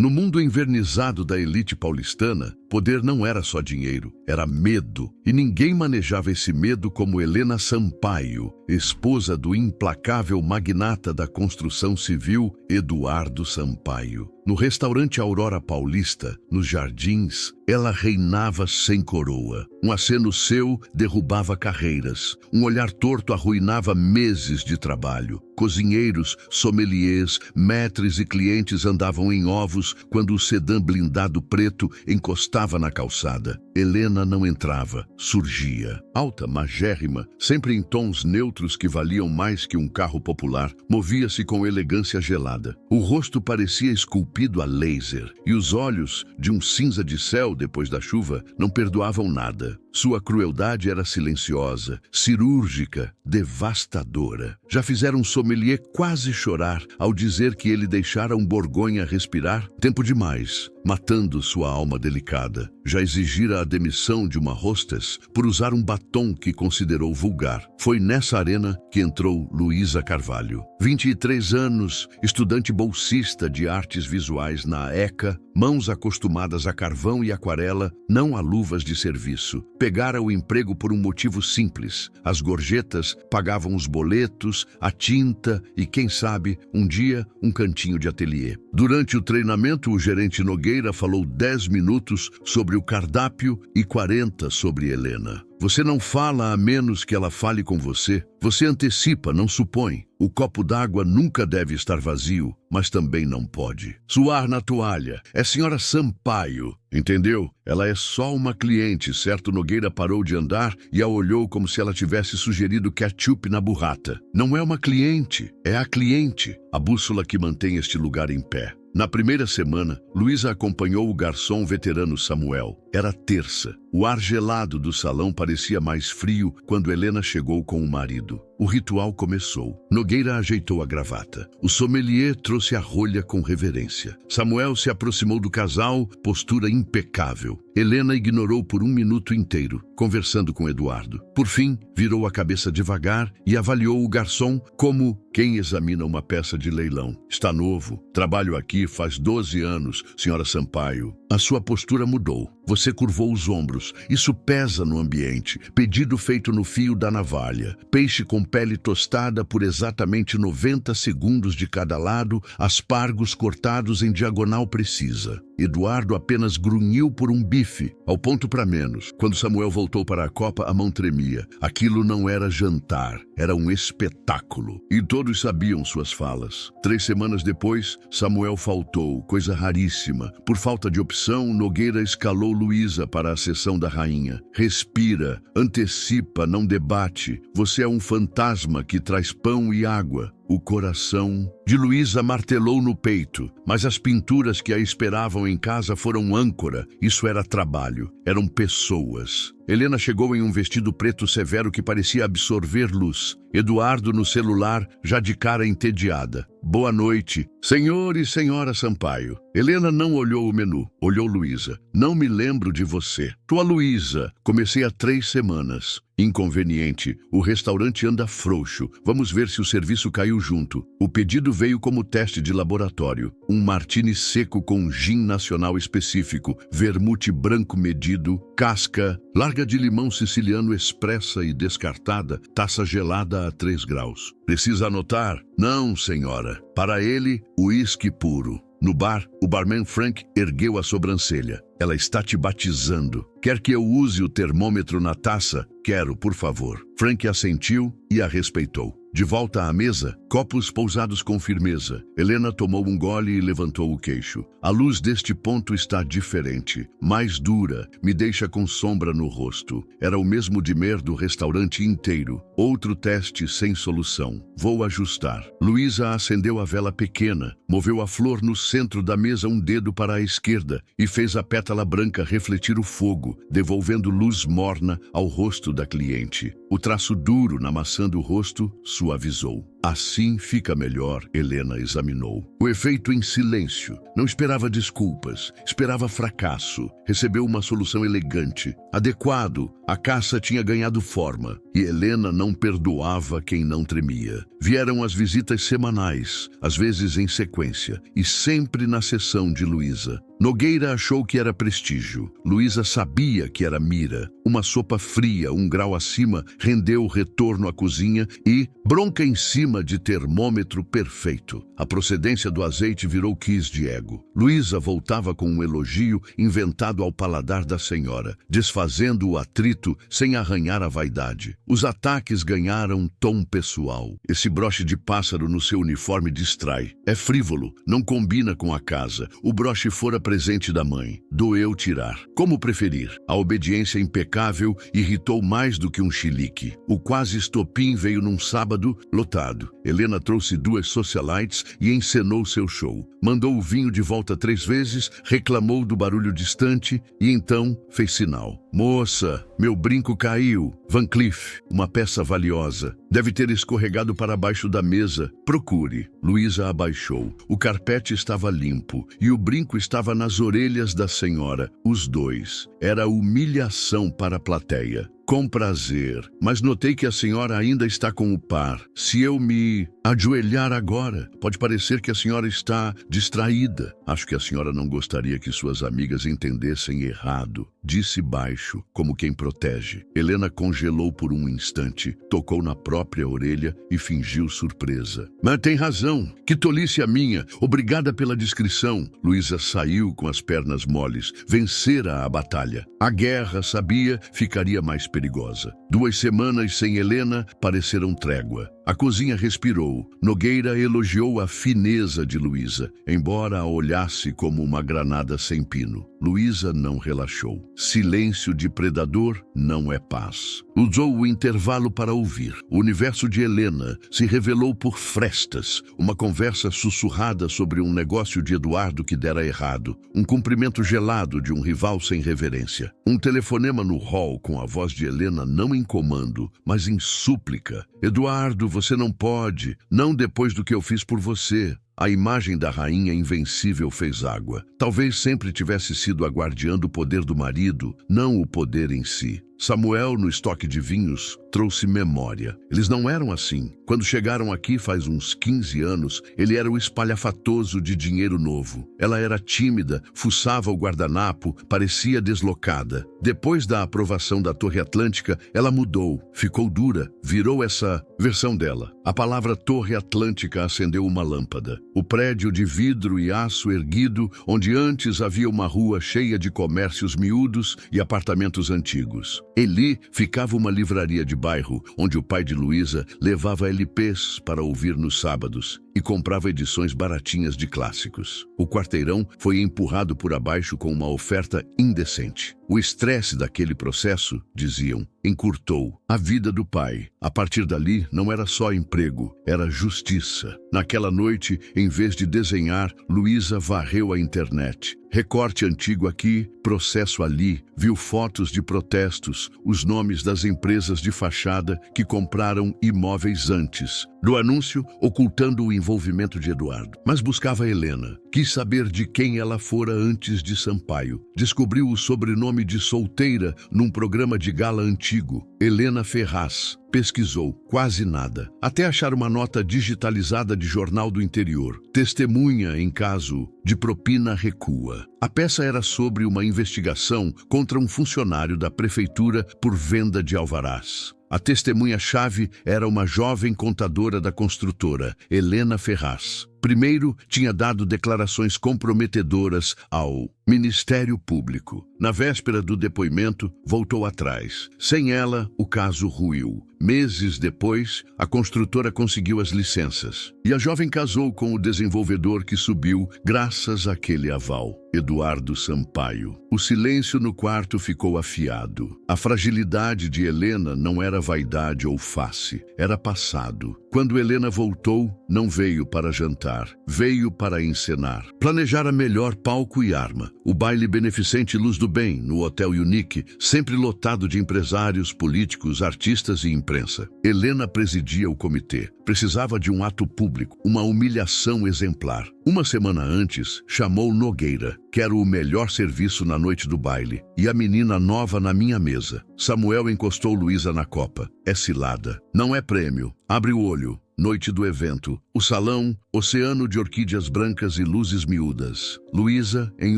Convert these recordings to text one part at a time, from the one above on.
No mundo envernizado da elite paulistana, poder não era só dinheiro, era medo. E ninguém manejava esse medo como Helena Sampaio, esposa do implacável magnata da construção civil, Eduardo Sampaio. No restaurante Aurora Paulista, nos Jardins, ela reinava sem coroa. Um aceno seu derrubava carreiras. Um olhar torto arruinava meses de trabalho. Cozinheiros, sommeliers, maîtres e clientes andavam em ovos quando o sedã blindado preto encostava na calçada. Helena não entrava, surgia. Alta, magérrima, sempre em tons neutros que valiam mais que um carro popular, movia-se com elegância gelada. O rosto parecia esculpido a laser, e os olhos, de um cinza de céu depois da chuva, não perdoavam nada. Sua crueldade era silenciosa, cirúrgica, devastadora. Já fizeram um sommelier quase chorar ao dizer que ele deixara um Borgonha respirar tempo demais, matando sua alma delicada. Já exigira a demissão de uma hostess por usar um batom que considerou vulgar. Foi nessa arena que entrou Luísa Carvalho. 23 anos, estudante bolsista de artes visuais na ECA, mãos acostumadas a carvão e aquarela, não a luvas de serviço. Pegara o emprego por um motivo simples. As gorjetas pagavam os boletos, a tinta e, quem sabe, um dia, um cantinho de ateliê. Durante o treinamento, o gerente Nogueira falou 10 minutos sobre o cardápio e 40 sobre Helena. Você não fala a menos que ela fale com você. Você antecipa, não supõe. O copo d'água nunca deve estar vazio, mas também não pode suar na toalha. É senhora Sampaio, entendeu? Ela é só uma cliente, certo? Nogueira parou de andar e a olhou como se ela tivesse sugerido ketchup na burrata. Não é uma cliente, é a cliente, a bússola que mantém este lugar em pé. Na primeira semana, Luísa acompanhou o garçom veterano Samuel. Era terça. O ar gelado do salão parecia mais frio quando Helena chegou com o marido. O ritual começou. Nogueira ajeitou a gravata. O sommelier trouxe a rolha com reverência. Samuel se aproximou do casal, postura impecável. Helena ignorou por 1 minuto inteiro, conversando com Eduardo. Por fim, virou a cabeça devagar e avaliou o garçom como quem examina uma peça de leilão. Está novo. Trabalho aqui faz 12 anos, senhora Sampaio. A sua postura mudou. Você curvou os ombros. Isso pesa no ambiente. Pedido feito no fio da navalha. Peixe com pele tostada por exatamente 90 segundos de cada lado, aspargos cortados em diagonal precisa. Eduardo apenas grunhiu por um bife, ao ponto para menos. Quando Samuel voltou para a copa, a mão tremia. Aquilo não era jantar, era um espetáculo. E todos sabiam suas falas. 3 semanas depois, Samuel faltou, coisa raríssima. Por falta de opção, Nogueira escalou Luísa para a sessão da rainha. Respira, antecipa, não debate. Você é um fantasma que traz pão e água. O coração de Luísa martelou no peito, mas as pinturas que a esperavam em casa foram âncora. Isso era trabalho, eram pessoas. Helena chegou em um vestido preto severo que parecia absorver luz. Eduardo no celular, já de cara entediada. Boa noite, senhor e senhora Sampaio. Helena não olhou o menu, olhou Luísa. Não me lembro de você. Tua Luísa, comecei há 3 semanas. Inconveniente, o restaurante anda frouxo. Vamos ver se o serviço caiu junto. O pedido veio como teste de laboratório. Um martini seco com gin nacional específico, vermute branco medido, casca, larga de limão siciliano expressa e descartada, taça gelada a 3 graus. Precisa anotar? Não, senhora. Para ele, uísque puro. No bar, o barman Frank ergueu a sobrancelha. Ela está te batizando. Quer que eu use o termômetro na taça? Quero, por favor. Frank assentiu e a respeitou. De volta à mesa, copos pousados com firmeza. Helena tomou um gole e levantou o queixo. A luz deste ponto está diferente, mais dura, me deixa com sombra no rosto. Era o mesmo dimmer do restaurante inteiro. Outro teste sem solução. Vou ajustar. Luísa acendeu a vela pequena, moveu a flor no centro da mesa um dedo para a esquerda e fez a pétala branca refletir o fogo, devolvendo luz morna ao rosto da cliente. O traço duro na maçã do rosto suavizou. Assim Assim fica melhor, Helena examinou. O efeito em silêncio. Não esperava desculpas, esperava fracasso. Recebeu uma solução elegante, adequado. A caça tinha ganhado forma e Helena não perdoava quem não tremia. Vieram as visitas semanais, às vezes em sequência, e sempre na sessão de Luísa. Nogueira achou que era prestígio. Luísa sabia que era mira. Uma sopa fria, um grau acima, rendeu o retorno à cozinha e bronca em cima de termômetro perfeito. A procedência do azeite virou quiz de ego. Luísa voltava com um elogio inventado ao paladar da senhora, desfazendo o atrito sem arranhar a vaidade. Os ataques ganharam tom pessoal. Esse broche de pássaro no seu uniforme distrai. É frívolo, não combina com a casa. O broche fora presente da mãe. Doeu tirar. Como preferir? A obediência impecável irritou mais do que um chilique. O quase estopim veio num sábado lotado. Helena trouxe 2 socialites e encenou seu show. Mandou o vinho de volta 3 vezes, reclamou do barulho distante e então fez sinal. Moça, meu brinco caiu. Van Cleef, uma peça valiosa. Deve ter escorregado para baixo da mesa. Procure. Luísa abaixou. O carpete estava limpo e o brinco estava nas orelhas da senhora. Os 2. Era humilhação para a plateia. Com prazer, mas notei que a senhora ainda está com o par. Se eu me ajoelhar agora, pode parecer que a senhora está distraída. Acho que a senhora não gostaria que suas amigas entendessem errado. Disse baixo, como quem protege. Helena congelou por um instante, tocou na própria orelha e fingiu surpresa. Mas tem razão. Que tolice a minha. Obrigada pela descrição. Luísa saiu com as pernas moles. Vencera a batalha. A guerra, sabia, ficaria mais perigosa. 2 semanas sem Helena pareceram trégua. A cozinha respirou. Nogueira elogiou a fineza de Luísa, embora a olhasse como uma granada sem pino. Luísa não relaxou. Silêncio de predador não é paz. Usou o intervalo para ouvir. O universo de Helena se revelou por frestas. Uma conversa sussurrada sobre um negócio de Eduardo que dera errado. Um cumprimento gelado de um rival sem reverência. Um telefonema no hall com a voz de Helena não em comando, mas em súplica. Eduardo, você não pode. Não depois do que eu fiz por você. A imagem da rainha invencível fez água. Talvez sempre tivesse sido a guardiã do poder do marido, não o poder em si. Samuel, no estoque de vinhos, trouxe memória. Eles não eram assim. Quando chegaram aqui faz uns 15 anos, ele era o espalhafatoso de dinheiro novo. Ela era tímida, fuçava o guardanapo, parecia deslocada. Depois da aprovação da Torre Atlântica, ela mudou, ficou dura, virou essa versão dela. A palavra Torre Atlântica acendeu uma lâmpada. O prédio de vidro e aço erguido, onde antes havia uma rua cheia de comércios miúdos e apartamentos antigos. Ali ficava uma livraria de bairro, onde o pai de Luísa levava LPs para ouvir nos sábados e comprava edições baratinhas de clássicos. O quarteirão foi empurrado por abaixo com uma oferta indecente. O estresse daquele processo, diziam, encurtou a vida do pai. A partir dali, não era só emprego, era justiça. Naquela noite, em vez de desenhar, Luísa varreu a internet. Recorte antigo aqui, processo ali, viu fotos de protestos, os nomes das empresas de fachada que compraram imóveis antes. Do anúncio, ocultando o envolvimento de Eduardo. Mas buscava Helena. Quis saber de quem ela fora antes de Sampaio. Descobriu o sobrenome de solteira num programa de gala antigo. Helena Ferraz. Pesquisou, quase nada, até achar uma nota digitalizada de jornal do interior. Testemunha em caso de propina recua. A peça era sobre uma investigação contra um funcionário da prefeitura por venda de alvarás. A testemunha-chave era uma jovem contadora da construtora, Helena Ferraz. Primeiro, tinha dado declarações comprometedoras ao Ministério Público. Na véspera do depoimento, voltou atrás. Sem ela, o caso ruiu. Meses depois, a construtora conseguiu as licenças. E a jovem casou com o desenvolvedor que subiu graças àquele aval, Eduardo Sampaio. O silêncio no quarto ficou afiado. A fragilidade de Helena não era vaidade ou face, era passado. Quando Helena voltou, não veio para jantar, veio para encenar. Planejara melhor palco e arma. o baile beneficente Luz do Bem, no Hotel Unique, sempre lotado de empresários, políticos, artistas e imprensa. Helena presidia o comitê. Precisava de um ato público, uma humilhação exemplar. Uma semana antes, chamou Nogueira. Quero o melhor serviço na noite do baile. E a menina nova na minha mesa. Samuel encostou Luísa na copa. É cilada. Não é prêmio. Abre o olho. Noite do evento. O salão, oceano de orquídeas brancas e luzes miúdas. Luísa, em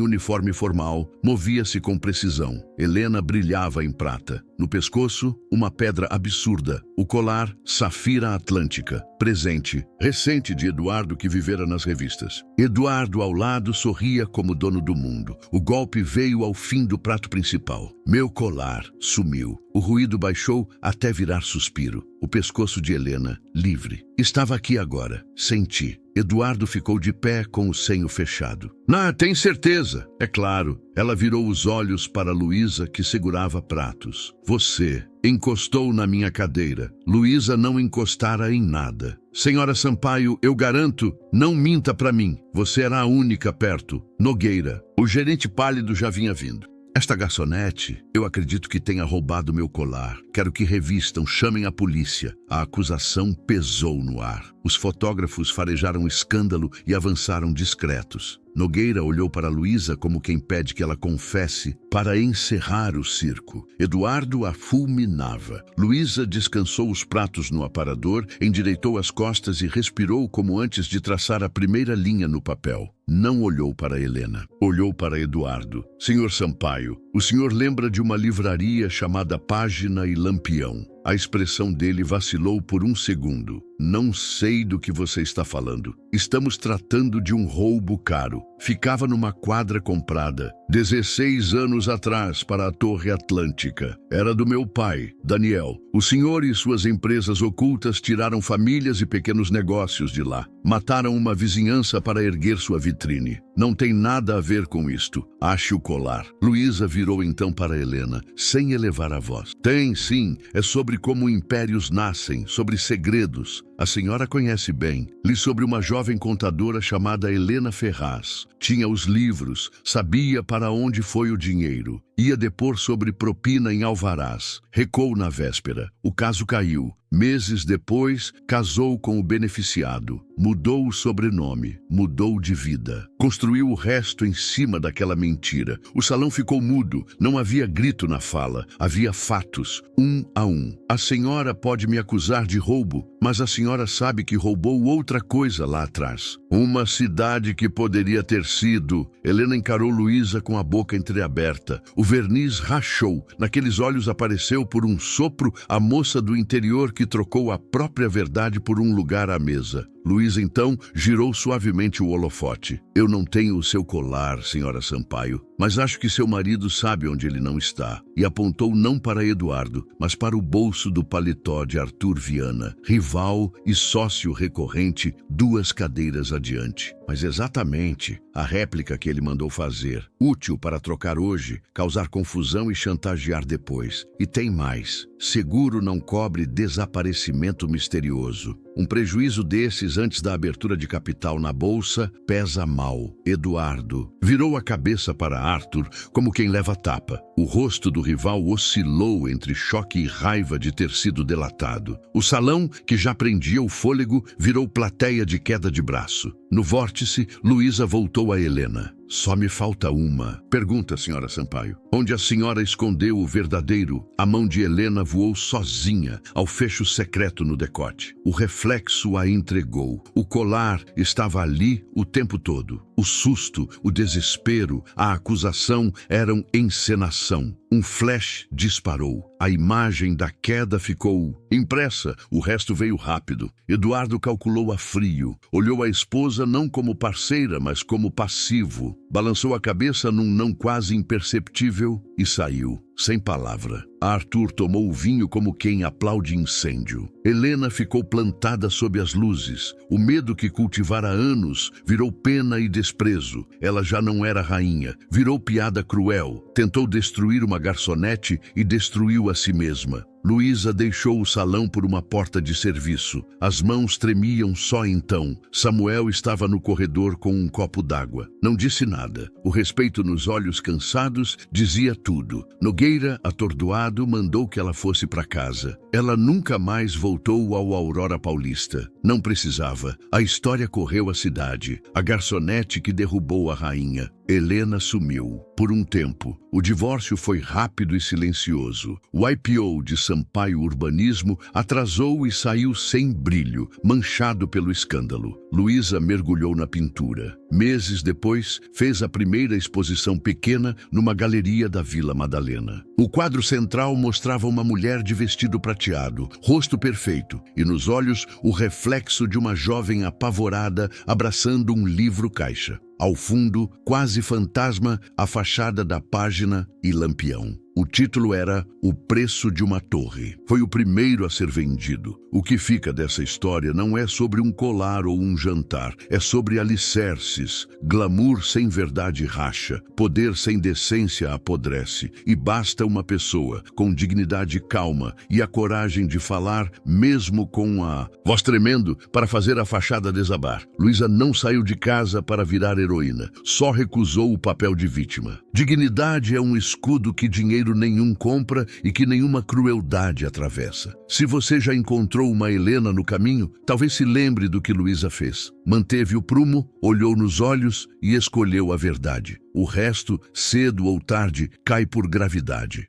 uniforme formal, movia-se com precisão. Helena brilhava em prata. No pescoço, uma pedra absurda. O colar, safira atlântica. Presente, recente de Eduardo que vivera nas revistas. Eduardo ao lado sorria como dono do mundo. O golpe veio ao fim do prato principal. Meu colar sumiu. O ruído baixou até virar suspiro. O pescoço de Helena, livre. Estava aqui agora. Senti. Eduardo ficou de pé com o senho fechado. Tem certeza? É claro. Ela virou os olhos para Luísa, que segurava pratos. Você encostou na minha cadeira. Luísa não encostara em nada. Senhora Sampaio, eu garanto, não minta para mim. Você era a única perto. Nogueira. O gerente pálido já vinha vindo. Esta garçonete, eu acredito que tenha roubado meu colar. Quero que revistam, chamem a polícia. A acusação pesou no ar. Os fotógrafos farejaram escândalo e avançaram discretos. Nogueira olhou para Luísa como quem pede que ela confesse para encerrar o circo. Eduardo a fulminava. Luísa descansou os pratos no aparador, endireitou as costas e respirou como antes de traçar a primeira linha no papel. Não olhou para Helena. Olhou para Eduardo. Senhor Sampaio, o senhor lembra de uma livraria chamada Página e Lampião? A expressão dele vacilou por um segundo. Não sei do que você está falando. Estamos tratando de um roubo caro. Ficava numa quadra comprada 16 anos atrás para a Torre Atlântica. Era do meu pai, Daniel. O senhor e suas empresas ocultas tiraram famílias e pequenos negócios de lá. Mataram uma vizinhança para erguer sua vitrine. Não tem nada a ver com isto. Ache o colar. Luísa virou então para Helena, sem elevar a voz. Tem, sim. É sobre como impérios nascem, sobre segredos. A senhora conhece bem. Li sobre uma jovem contadora chamada Helena Ferraz. Tinha os livros, sabia para onde foi o dinheiro. Ia depor sobre propina em alvarás. Recuou na véspera. O caso caiu. Meses depois, casou com o beneficiado. Mudou o sobrenome. Mudou de vida. Construiu o resto em cima daquela mentira. O salão ficou mudo. Não havia grito na fala. Havia fatos, um a um. A senhora pode me acusar de roubo, mas a senhora sabe que roubou outra coisa lá atrás. Uma cidade que poderia ter sido. Helena encarou Luísa com a boca entreaberta. O verniz rachou. Naqueles olhos apareceu por um sopro a moça do interior que trocou a própria verdade por um lugar à mesa. Luísa então girou suavemente o holofote. Eu não tenho o seu colar, senhora Sampaio, mas acho que seu marido sabe onde ele não está. E apontou não para Eduardo, mas para o bolso do paletó de Arthur Viana, rival e sócio recorrente 2 cadeiras adiante. Mas exatamente a réplica que ele mandou fazer, útil para trocar hoje, causar confusão e chantagear depois. E tem mais. Seguro não cobre desaparecimento misterioso. Um prejuízo desses antes da abertura de capital na bolsa pesa mal. Eduardo virou a cabeça para Arthur como quem leva tapa. O rosto do rival oscilou entre choque e raiva de ter sido delatado. O salão, que já prendia o fôlego, virou plateia de queda de braço. No vórtice, Luísa voltou a Helena. Só me falta uma. Pergunta, senhora Sampaio. Onde a senhora escondeu o verdadeiro? A mão de Helena voou sozinha ao fecho secreto no decote. O reflexo a entregou. O colar estava ali o tempo todo. O susto, o desespero, a acusação eram encenação. Um flash disparou. A imagem da queda ficou impressa. O resto veio rápido. Eduardo calculou a frio. Olhou a esposa não como parceira, mas como passivo. Balançou a cabeça num não quase imperceptível e saiu, sem palavra. Arthur tomou o vinho como quem aplaude incêndio. Helena ficou plantada sob as luzes. O medo que cultivara há anos virou pena e desprezo. Ela já não era rainha. Virou piada cruel. Tentou destruir uma garçonete e destruiu a si mesma. Luísa deixou o salão por uma porta de serviço. As mãos tremiam só então. Samuel estava no corredor com um copo d'água. Não disse nada. O respeito nos olhos cansados dizia tudo. Nogueira, atordoado, mandou que ela fosse para casa. Ela nunca mais voltou ao Aurora Paulista. Não precisava. A história correu a cidade. A garçonete que derrubou a rainha. Helena sumiu. Por um tempo, o divórcio foi rápido e silencioso. O IPO de Sampaio Urbanismo atrasou e saiu sem brilho, manchado pelo escândalo. Luísa mergulhou na pintura. Meses depois, fez a primeira exposição pequena numa galeria da Vila Madalena. O quadro central mostrava uma mulher de vestido prateado, rosto perfeito, e nos olhos o reflexo de uma jovem apavorada abraçando um livro-caixa. Ao fundo, quase fantasma, a fachada da página e lampião. O título era O Preço de uma Torre. Foi o primeiro a ser vendido. O que fica dessa história não é sobre um colar ou um jantar, é sobre alicerces. Glamour sem verdade racha, poder sem decência apodrece, e basta uma pessoa com dignidade calma e a coragem de falar, mesmo com a voz tremendo, para fazer a fachada desabar. Luísa não saiu de casa para virar heroína, só recusou o papel de vítima. Dignidade é um escudo que dinheiro nenhum compra e que nenhuma crueldade atravessa. Se você já encontrou uma Helena no caminho, talvez se lembre do que Luísa fez. Manteve o prumo, olhou nos olhos e escolheu a verdade. O resto, cedo ou tarde, cai por gravidade.